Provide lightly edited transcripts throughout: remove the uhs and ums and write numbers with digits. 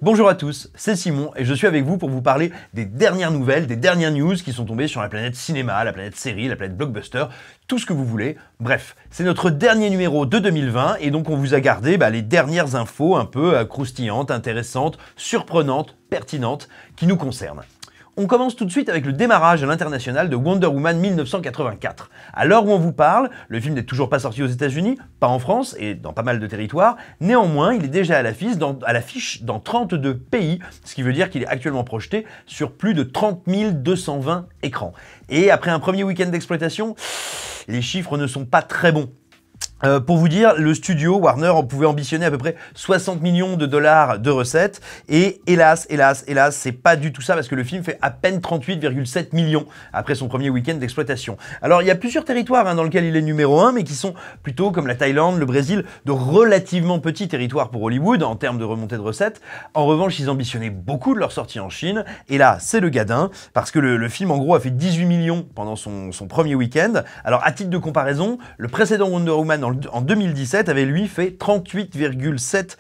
Bonjour à tous, c'est Simon et je suis avec vous pour vous parler des dernières nouvelles, des dernières news qui sont tombées sur la planète cinéma, la planète série, la planète blockbuster, tout ce que vous voulez. Bref, c'est notre dernier numéro de 2020 et donc on vous a gardé les dernières infos un peu croustillantes, intéressantes, surprenantes, pertinentes qui nous concernent. On commence tout de suite avec le démarrage à l'international de Wonder Woman 1984. À l'heure où on vous parle, le film n'est toujours pas sorti aux États-Unis, pas en France et dans pas mal de territoires. Néanmoins, il est déjà à l'affiche dans 32 pays, ce qui veut dire qu'il est actuellement projeté sur plus de 30 220 écrans. Et après un premier week-end d'exploitation, les chiffres ne sont pas très bons. Pour vous dire, le studio Warner pouvait ambitionner à peu près 60 millions de dollars de recettes et hélas, c'est pas du tout ça parce que le film fait à peine 38,7 millions après son premier week-end d'exploitation. Alors il y a plusieurs territoires dans lesquels il est numéro 1 mais qui sont plutôt comme la Thaïlande, le Brésil, de relativement petits territoires pour Hollywood en termes de remontée de recettes. En revanche, ils ambitionnaient beaucoup de leur sortie en Chine et là, c'est le gadin parce que le film en gros a fait 18 millions pendant son premier week-end. Alors à titre de comparaison, le précédent Wonder Woman en 2017 avait lui fait 38,7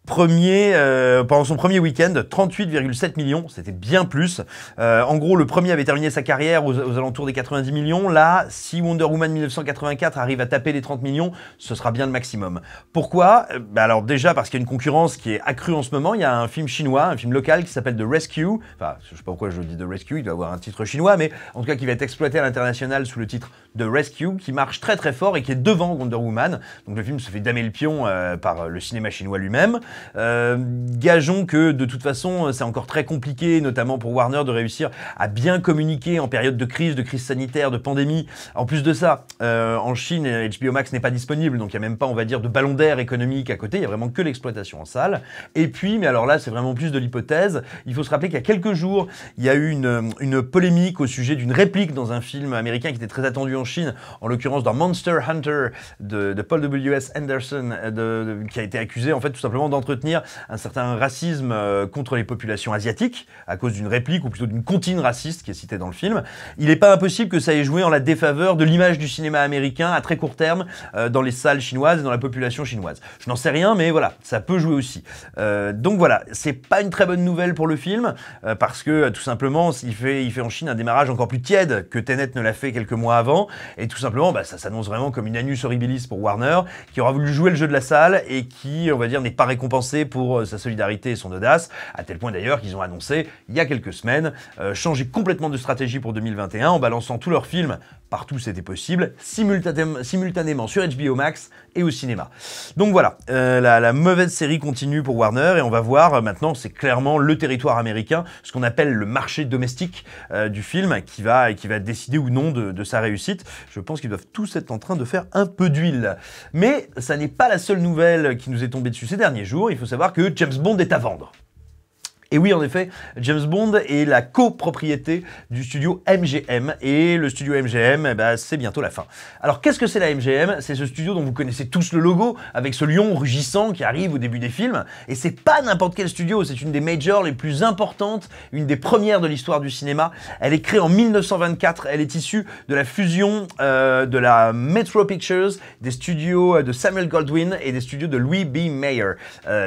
pendant son premier week-end, 38,7 millions, c'était bien plus. En gros, le premier avait terminé sa carrière aux alentours des 90 millions. Là, si Wonder Woman 1984 arrive à taper les 30 millions, ce sera bien le maximum. Pourquoi ? Alors déjà parce qu'il y a une concurrence qui est accrue en ce moment. Il y a un film chinois, un film local qui s'appelle The Rescue. Enfin, je sais pas pourquoi je dis The Rescue, il doit avoir un titre chinois, mais en tout cas qui va être exploité à l'international sous le titre The Rescue, qui marche très très fort et qui est devant Wonder Woman. Donc le film se fait damer le pion par le cinéma chinois lui-même. Gageons que de toute façon c'est encore très compliqué, notamment pour Warner, de réussir à bien communiquer en période de crise sanitaire, de pandémie. En plus de ça, en Chine, HBO Max n'est pas disponible, donc il n'y a même pas, on va dire, de ballon d'air économique à côté, il y a vraiment que l'exploitation en salle. Et puis, mais alors là c'est vraiment plus de l'hypothèse, il faut se rappeler qu'il y a quelques jours, il y a eu une polémique au sujet d'une réplique dans un film américain qui était très attendu en Chine, en l'occurrence dans Monster Hunter de Paul W.S. Anderson, qui a été accusé en fait tout simplement d'entretenir un certain racisme contre les populations asiatiques à cause d'une réplique ou plutôt d'une comptine raciste qui est citée dans le film. Il n'est pas impossible que ça ait joué en la défaveur de l'image du cinéma américain à très court terme dans les salles chinoises et dans la population chinoise. Je n'en sais rien, mais voilà, ça peut jouer aussi. Donc voilà, c'est pas une très bonne nouvelle pour le film parce que tout simplement, il fait en Chine un démarrage encore plus tiède que Tenet ne l'a fait quelques mois avant et tout simplement, ça s'annonce vraiment comme une annus horribilis pour Warner qui aura voulu jouer le jeu de la salle et qui, on va dire, n'est pas récompensé pour sa solidarité et son audace, à tel point d'ailleurs qu'ils ont annoncé, il y a quelques semaines, changer complètement de stratégie pour 2021 en balançant tous leurs films, partout c'était possible, simultanément sur HBO Max et au cinéma. Donc voilà, la mauvaise série continue pour Warner et on va voir maintenant, c'est clairement le territoire américain, ce qu'on appelle le marché domestique du film qui va décider ou non de sa réussite. Je pense qu'ils doivent tous être en train de faire un peu d'huile. Mais ça n'est pas la seule nouvelle qui nous est tombée dessus ces derniers jours. Il faut savoir que James Bond est à vendre. Et oui, en effet, James Bond est la copropriété du studio MGM. Et le studio MGM, c'est bientôt la fin. Alors, qu'est-ce que c'est la MGM ? C'est ce studio dont vous connaissez tous le logo, avec ce lion rugissant qui arrive au début des films. Et c'est pas n'importe quel studio, c'est une des majors les plus importantes, une des premières de l'histoire du cinéma. Elle est créée en 1924. Elle est issue de la fusion de la Metro Pictures, des studios de Samuel Goldwyn et des studios de Louis B. Mayer.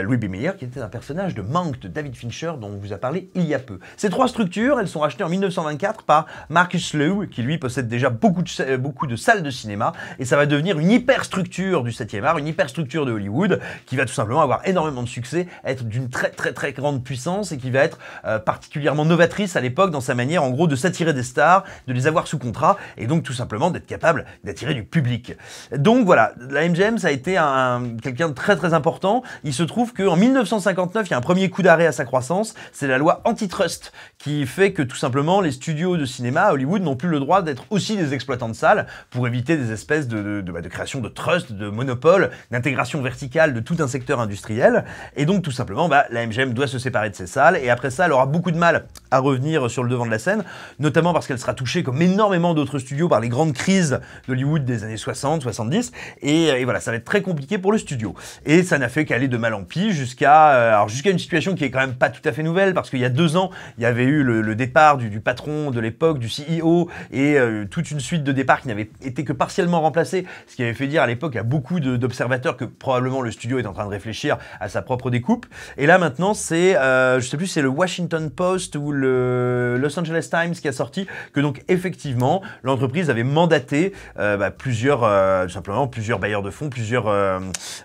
Louis B. Mayer qui était un personnage de Mank de David Fincher dont on vous a parlé il y a peu. Ces trois structures, elles sont rachetées en 1924 par Marcus Loew, qui lui possède déjà beaucoup de salles de cinéma, et ça va devenir une hyperstructure du 7e art, une hyperstructure de Hollywood, qui va tout simplement avoir énormément de succès, être d'une très grande puissance, et qui va être particulièrement novatrice à l'époque dans sa manière, en gros, de s'attirer des stars, de les avoir sous contrat, et donc tout simplement d'être capable d'attirer du public. Donc voilà, la MGM, ça a été quelqu'un de très important. Il se trouve qu'en 1959, il y a un premier coup d'arrêt à sa croissance, c'est la loi antitrust qui fait que tout simplement les studios de cinéma à Hollywood n'ont plus le droit d'être aussi des exploitants de salles pour éviter des espèces de création de trust, de monopole, d'intégration verticale de tout un secteur industriel. Et donc tout simplement, la MGM doit se séparer de ses salles et après ça, elle aura beaucoup de mal à revenir sur le devant de la scène, notamment parce qu'elle sera touchée comme énormément d'autres studios par les grandes crises d'Hollywood des années 60, 70 et voilà, ça va être très compliqué pour le studio. Et ça n'a fait qu'aller de mal en pis jusqu'à une situation qui est quand même pas tout tout à fait nouvelle parce qu'il y a 2 ans, il y avait eu le départ du patron de l'époque, du CEO, et toute une suite de départs qui n'avaient été que partiellement remplacés, ce qui avait fait dire à l'époque à beaucoup d'observateurs que probablement le studio est en train de réfléchir à sa propre découpe. Et là maintenant, c'est, je sais plus, c'est le Washington Post ou le Los Angeles Times qui a sorti que donc effectivement, l'entreprise avait mandaté simplement plusieurs bailleurs de fonds, plusieurs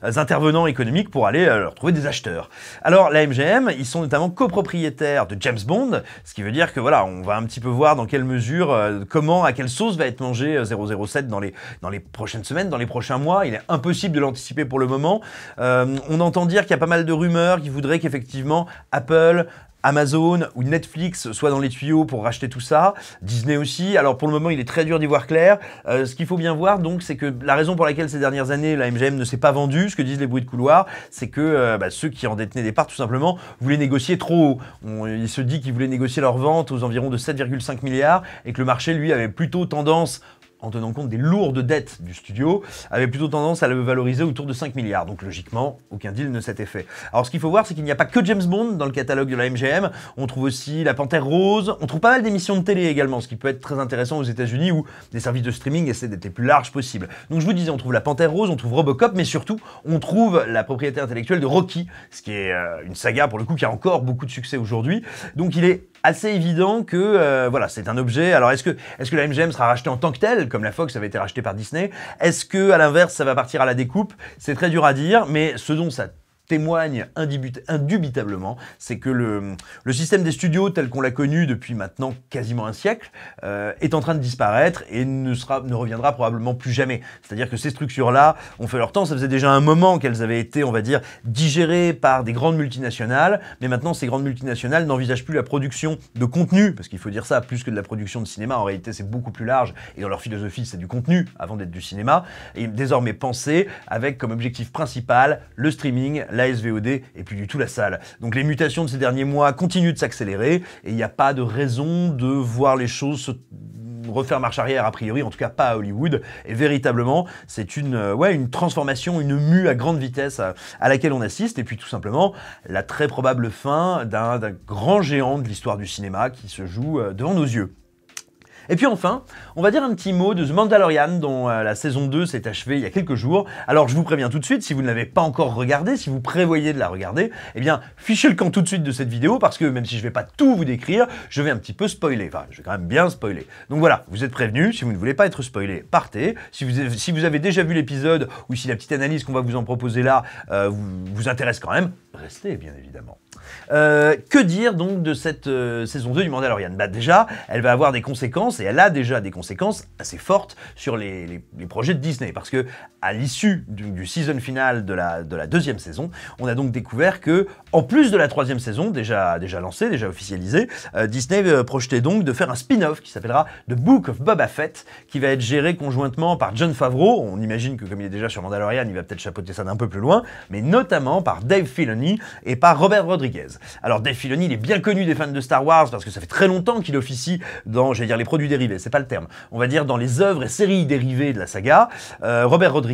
intervenants économiques pour aller leur trouver des acheteurs. Alors la MGM, ils sont notamment copropriétaires de James Bond, ce qui veut dire que voilà, on va un petit peu voir dans quelle mesure, comment, à quelle sauce va être mangé 007 dans les prochaines semaines, dans les prochains mois. Il est impossible de l'anticiper pour le moment. On entend dire qu'il y a pas mal de rumeurs qui voudraient qu'effectivement Apple, Amazon ou Netflix soit dans les tuyaux pour racheter tout ça, Disney aussi. Alors pour le moment, il est très dur d'y voir clair. Ce qu'il faut bien voir, donc, c'est que la raison pour laquelle ces dernières années, la MGM ne s'est pas vendue, ce que disent les bruits de couloir, c'est que ceux qui en détenaient des parts, tout simplement, voulaient négocier trop haut. Il se dit qu'ils voulaient négocier leur vente aux environs de 7,5 milliards et que le marché, lui, avait plutôt tendance, en tenant compte des lourdes dettes du studio, avait plutôt tendance à le valoriser autour de 5 milliards. Donc logiquement, aucun deal ne s'était fait. Alors ce qu'il faut voir, c'est qu'il n'y a pas que James Bond dans le catalogue de la MGM. On trouve aussi La Panthère Rose. On trouve pas mal d'émissions de télé également, ce qui peut être très intéressant aux États-Unis où des services de streaming essaient d'être les plus larges possibles. Donc je vous disais, on trouve La Panthère Rose, on trouve Robocop, mais surtout, on trouve la propriété intellectuelle de Rocky, ce qui est une saga pour le coup qui a encore beaucoup de succès aujourd'hui. Donc il est assez évident que voilà, c'est un objet. Alors est-ce que la MGM sera rachetée en tant que telle, comme la Fox avait été rachetée par Disney? Est-ce que à l'inverse ça va partir à la découpe? C'est très dur à dire, mais ce dont ça témoigne indubitablement, c'est que le système des studios tel qu'on l'a connu depuis maintenant quasiment un siècle est en train de disparaître et ne reviendra probablement plus jamais. C'est-à-dire que ces structures-là ont fait leur temps, ça faisait déjà un moment qu'elles avaient été, on va dire, digérées par des grandes multinationales, mais maintenant ces grandes multinationales n'envisagent plus la production de contenu, parce qu'il faut dire ça, plus que de la production de cinéma, en réalité c'est beaucoup plus large, et dans leur philosophie c'est du contenu avant d'être du cinéma, et désormais penser avec comme objectif principal le streaming, la SVOD et puis du tout la salle. Donc les mutations de ces derniers mois continuent de s'accélérer et il n'y a pas de raison de voir les choses se refaire marche arrière a priori, en tout cas pas à Hollywood. Et véritablement, c'est une transformation, une mue à grande vitesse à laquelle on assiste. Et puis tout simplement, la très probable fin d'un grand géant de l'histoire du cinéma qui se joue devant nos yeux. Et puis enfin, on va dire un petit mot de The Mandalorian dont la saison 2 s'est achevée il y a quelques jours. Alors je vous préviens tout de suite, si vous ne l'avez pas encore regardé, si vous prévoyez de la regarder, eh bien fichez le camp tout de suite de cette vidéo parce que même si je vais pas tout vous décrire, je vais un petit peu spoiler. Enfin, je vais quand même bien spoiler. Donc voilà, vous êtes prévenus, si vous ne voulez pas être spoilé, partez. Si vous avez déjà vu l'épisode ou si la petite analyse qu'on va vous en proposer là vous intéresse quand même, restez bien évidemment. Que dire donc de cette saison 2 du Mandalorian? Bah déjà, elle va avoir des conséquences, et elle a déjà des conséquences assez fortes sur les projets de Disney, parce que à l'issue du season final de la deuxième saison, on a donc découvert que, en plus de la troisième saison, déjà lancée, déjà officialisée, Disney projetait donc de faire un spin-off qui s'appellera The Book of Boba Fett, qui va être géré conjointement par Jon Favreau. On imagine que comme il est déjà sur Mandalorian, il va peut-être chapeauter ça d'un peu plus loin, mais notamment par Dave Filoni et par Robert Rodriguez. Alors Dave Filoni, il est bien connu des fans de Star Wars parce que ça fait très longtemps qu'il officie dans, j'allais dire les produits dérivés, c'est pas le terme, on va dire dans les œuvres et séries dérivées de la saga. Robert Rodriguez,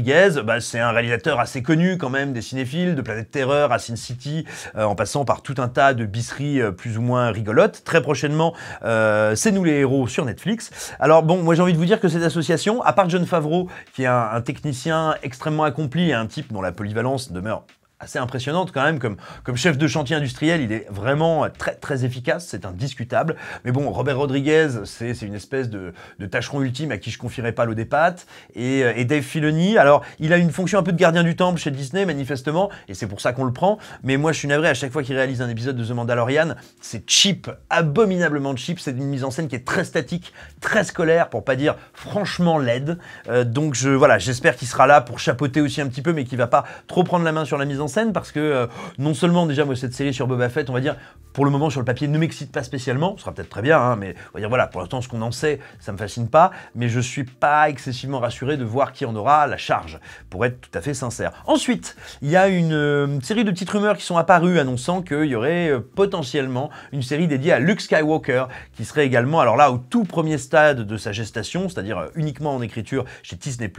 c'est un réalisateur assez connu quand même des cinéphiles, de Planète Terreur à Sin City, en passant par tout un tas de bisseries plus ou moins rigolotes. Très prochainement, C'est nous les héros sur Netflix. Alors bon, moi j'ai envie de vous dire que cette association, à part Jon Favreau, qui est un technicien extrêmement accompli et un type dont la polyvalence demeure assez impressionnante quand même, comme chef de chantier industriel, il est vraiment très très efficace, c'est indiscutable. Mais bon, Robert Rodriguez, c'est une espèce de tâcheron ultime à qui je confierais pas l'eau des pâtes. Et Dave Filoni, alors il a une fonction un peu de gardien du temple chez Disney manifestement, et c'est pour ça qu'on le prend. Mais moi je suis navré, à chaque fois qu'il réalise un épisode de The Mandalorian, c'est cheap, abominablement cheap. C'est une mise en scène qui est très statique, très scolaire, pour pas dire franchement laide. Donc voilà, j'espère qu'il sera là pour chapeauter aussi un petit peu, mais qu'il va pas trop prendre la main sur la mise en scène, parce que non seulement déjà moi cette série sur Boba Fett, on va dire pour le moment sur le papier ne m'excite pas spécialement, ce sera peut-être très bien, hein, mais on va dire voilà, pour l'instant ce qu'on en sait ça me fascine pas, mais je suis pas excessivement rassuré de voir qui en aura la charge, pour être tout à fait sincère. Ensuite, il y a une série de petites rumeurs qui sont apparues annonçant qu'il y aurait potentiellement une série dédiée à Luke Skywalker, qui serait également, alors là au tout premier stade de sa gestation, c'est-à-dire uniquement en écriture chez Disney+.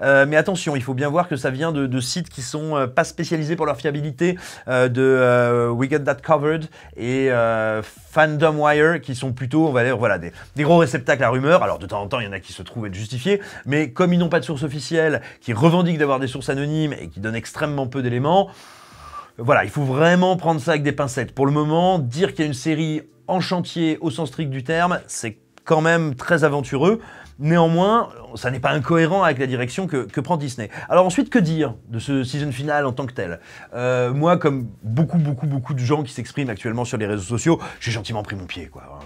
Mais attention, il faut bien voir que ça vient de sites qui sont pas spécialisés spécialisés pour leur fiabilité de We Got That Covered et Fandom Wire, qui sont plutôt, on va dire, voilà, des gros réceptacles à rumeurs. Alors de temps en temps, il y en a qui se trouvent être justifiés, mais comme ils n'ont pas de source officielle, qui revendiquent d'avoir des sources anonymes et qui donnent extrêmement peu d'éléments, voilà, il faut vraiment prendre ça avec des pincettes. Pour le moment, dire qu'il y a une série en chantier au sens strict du terme, c'est quand même très aventureux. Néanmoins, ça n'est pas incohérent avec la direction que prend Disney. Alors ensuite, que dire de ce season final en tant que tel? Moi, comme beaucoup de gens qui s'expriment actuellement sur les réseaux sociaux, j'ai gentiment pris mon pied, quoi.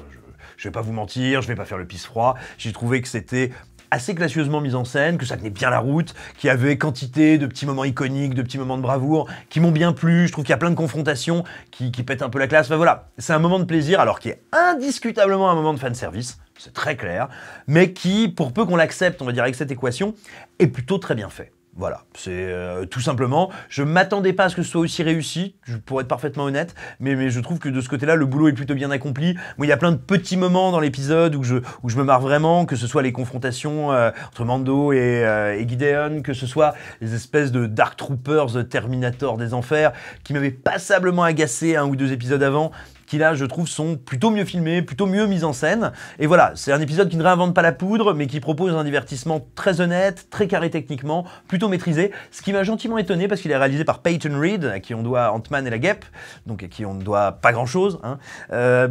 Je vais pas vous mentir, je vais pas faire le pisse-froid. J'ai trouvé que c'était assez classieusement mise en scène, que ça tenait bien la route, qu'il y avait quantité de petits moments iconiques, de petits moments de bravoure qui m'ont bien plu. Je trouve qu'il y a plein de confrontations qui pètent un peu la classe. Enfin voilà, c'est un moment de plaisir, alors qui est indiscutablement un moment de fanservice, c'est très clair, mais qui, pour peu qu'on l'accepte, on va dire avec cette équation, est plutôt très bien fait. Voilà, c'est tout simplement, je m'attendais pas à ce que ce soit aussi réussi, pour être parfaitement honnête, mais je trouve que de ce côté-là, le boulot est plutôt bien accompli. Moi, il y a plein de petits moments dans l'épisode où je me marre vraiment, que ce soit les confrontations entre Mando et Gideon, que ce soit les espèces de Dark Troopers Terminator des enfers, qui m'avaient passablement agacé un ou deux épisodes avant, qui là, je trouve, sont plutôt mieux filmés, plutôt mieux mis en scène. Et voilà, c'est un épisode qui ne réinvente pas la poudre, mais qui propose un divertissement très honnête, très carré techniquement, plutôt maîtrisé, ce qui m'a gentiment étonné, parce qu'il est réalisé par Peyton Reed, à qui on doit Ant-Man et la Guêpe, donc à qui on ne doit pas grand-chose, hein.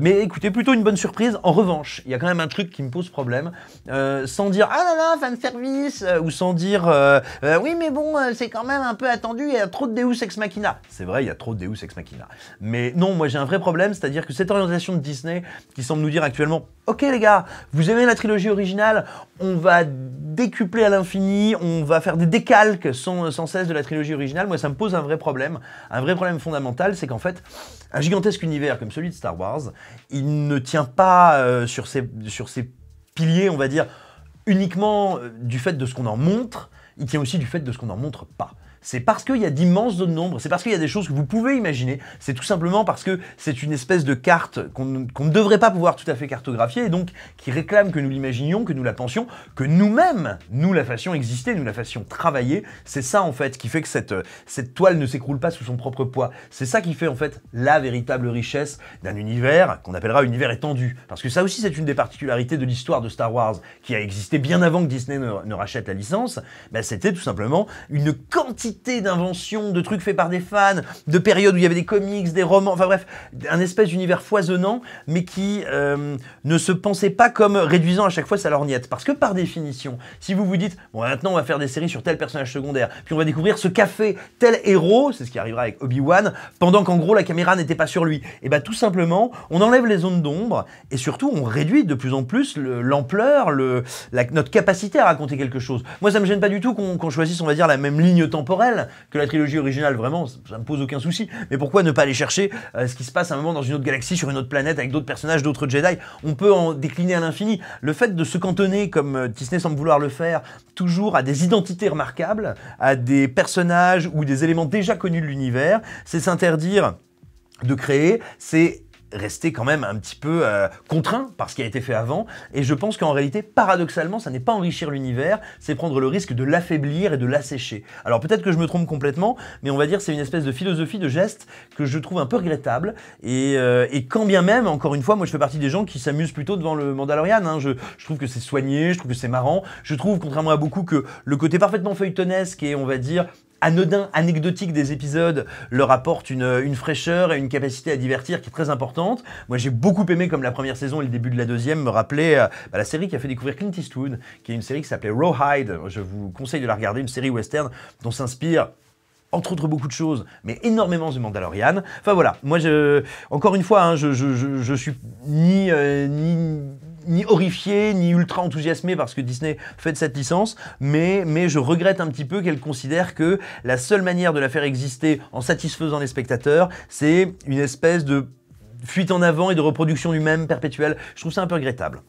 Mais écoutez, plutôt une bonne surprise. En revanche, il y a quand même un truc qui me pose problème, sans dire « Ah là là, fanservice !» ou sans dire « Oui, mais bon, c'est quand même un peu attendu, il y a trop de Deus Ex Machina ». C'est vrai, il y a trop de Deus Ex Machina. Mais non, moi j'ai un vrai problème, c'est-à-dire que cette orientation de Disney qui semble nous dire actuellement « Ok les gars, vous aimez la trilogie originale, on va décupler à l'infini, on va faire des décalques sans cesse de la trilogie originale », moi ça me pose un vrai problème fondamental, c'est qu'en fait, un gigantesque univers comme celui de Star Wars, il ne tient pas sur ses piliers, on va dire, uniquement du fait de ce qu'on en montre, il tient aussi du fait de ce qu'on n'en montre pas. C'est parce qu'il y a d'immenses zones d'ombre, c'est parce qu'il y a des choses que vous pouvez imaginer, c'est tout simplement parce que c'est une espèce de carte qu'on ne devrait pas pouvoir tout à fait cartographier, et donc qui réclame que nous l'imaginions, que nous la pensions, que nous-mêmes, nous la fassions exister, nous la fassions travailler. C'est ça en fait qui fait que cette toile ne s'écroule pas sous son propre poids. C'est ça qui fait en fait la véritable richesse d'un univers qu'on appellera univers étendu. Parce que ça aussi c'est une des particularités de l'histoire de Star Wars, qui a existé bien avant que Disney ne rachète la licence. Ben, c'était tout simplement une quantité d'inventions, de trucs faits par des fans, de périodes où il y avait des comics, des romans, enfin bref, un espèce d'univers foisonnant, mais qui ne se pensait pas comme réduisant à chaque fois sa lorgnette. Parce que par définition, si vous vous dites, bon maintenant on va faire des séries sur tel personnage secondaire, puis on va découvrir ce qu'a fait tel héros, c'est ce qui arrivera avec Obi-Wan, pendant qu'en gros la caméra n'était pas sur lui, et bien tout simplement, on enlève les zones d'ombre, et surtout on réduit de plus en plus l'ampleur, notre capacité à raconter quelque chose. Moi ça me gêne pas du tout qu'on choisisse, on va dire, la même ligne temporelle que la trilogie originale, vraiment, ça me pose aucun souci. Mais pourquoi ne pas aller chercher ce qui se passe à un moment dans une autre galaxie, sur une autre planète, avec d'autres personnages, d'autres Jedi? On peut en décliner à l'infini. Le fait de se cantonner, comme Disney semble vouloir le faire, toujours à des identités remarquables, à des personnages ou des éléments déjà connus de l'univers, c'est s'interdire de créer, c'est rester quand même un petit peu contraint par ce qui a été fait avant, et je pense qu'en réalité, paradoxalement, ça n'est pas enrichir l'univers, c'est prendre le risque de l'affaiblir et de l'assécher. Alors peut-être que je me trompe complètement, mais on va dire c'est une espèce de philosophie de geste que je trouve un peu regrettable, et quand bien même, encore une fois, moi je fais partie des gens qui s'amusent plutôt devant le Mandalorian, hein. Je trouve que c'est soigné, je trouve que c'est marrant, je trouve, contrairement à beaucoup, que le côté parfaitement feuilletonesque et, on va dire, anodin, anecdotique des épisodes leur apporte une fraîcheur et une capacité à divertir qui est très importante. Moi j'ai beaucoup aimé, comme la première saison et le début de la deuxième me rappelaient la série qui a fait découvrir Clint Eastwood, qui est une série qui s'appelait Rawhide. Je vous conseille de la regarder, une série western dont s'inspire entre autres beaucoup de choses, mais énormément The Mandalorian. Enfin voilà, moi encore une fois, hein, je suis ni horrifié, ni ultra enthousiasmé parce que Disney fait de cette licence, mais je regrette un petit peu qu'elle considère que la seule manière de la faire exister en satisfaisant les spectateurs, c'est une espèce de fuite en avant et de reproduction du même perpétuelle. Je trouve ça un peu regrettable.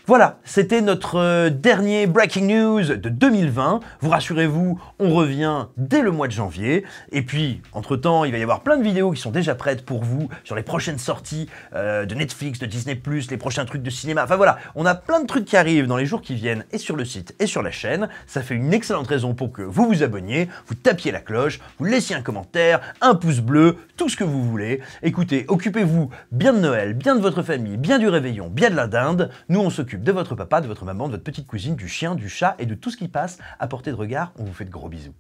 Voilà, c'était notre dernier Breaking News de 2020. Vous rassurez-vous, on revient dès le mois de janvier. Et puis, entre-temps, il va y avoir plein de vidéos qui sont déjà prêtes pour vous sur les prochaines sorties de Netflix, de Disney+, les prochains trucs de cinéma. Enfin voilà, on a plein de trucs qui arrivent dans les jours qui viennent et sur le site et sur la chaîne. Ça fait une excellente raison pour que vous vous abonniez, vous tapiez la cloche, vous laissiez un commentaire, un pouce bleu, tout ce que vous voulez. Écoutez, occupez-vous bien de Noël, bien de votre famille, bien du réveillon, bien de la dinde. Nous, on s'occupe de votre papa, de votre maman, de votre petite cousine, du chien, du chat et de tout ce qui passe à portée de regard. On vous fait de gros bisous.